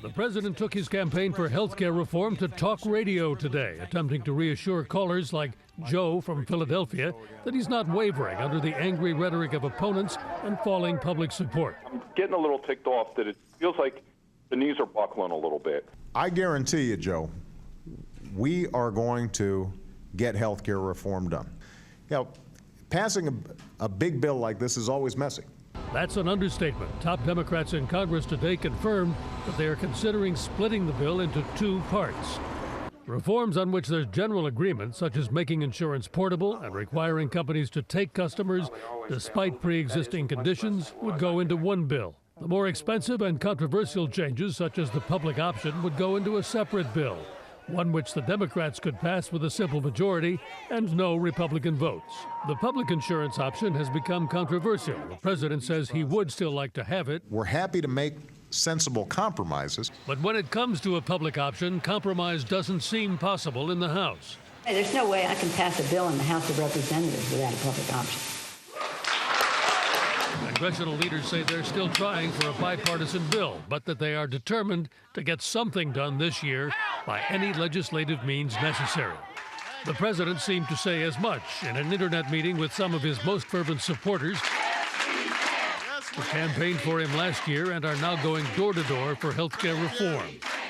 The president took his campaign for health care reform to talk radio today, attempting to reassure callers like Joe from Philadelphia that he's not wavering under the angry rhetoric of opponents and falling public support. I'm getting a little ticked off that it feels like the knees are buckling a little bit. I guarantee you, Joe, we are going to get health care reform done. You know, passing a big bill like this is always messy. That's an understatement. Top Democrats in Congress today confirmed that they are considering splitting the bill into two parts. Reforms on which there's general agreement, such as making insurance portable and requiring companies to take customers despite pre-existing conditions, would go into one bill. The more expensive and controversial changes, such as the public option, would go into a separate bill, one which the Democrats could pass with a simple majority and no Republican votes. The public insurance option has become controversial. The president says he would still like to have it. We're happy to make sensible compromises. But when it comes to a public option, compromise doesn't seem possible in the House. Hey, there's no way I can pass a bill in the House of Representatives without a public option. Congressional leaders say they're still trying for a bipartisan bill, but that they are determined to get something done this year by any legislative means necessary. The president seemed to say as much in an internet meeting with some of his most fervent supporters who campaigned for him last year and are now going door to door for health care reform.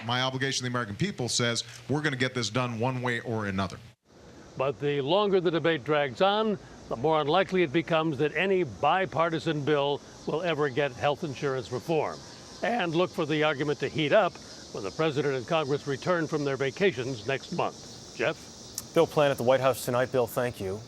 My obligation to the American people says we're going to get this done one way or another. But the longer the debate drags on, the more unlikely it becomes that any bipartisan bill will ever get health insurance reform. And look for the argument to heat up when the president and Congress return from their vacations next month. Jeff? Bill Plante at the White House tonight. Bill, thank you.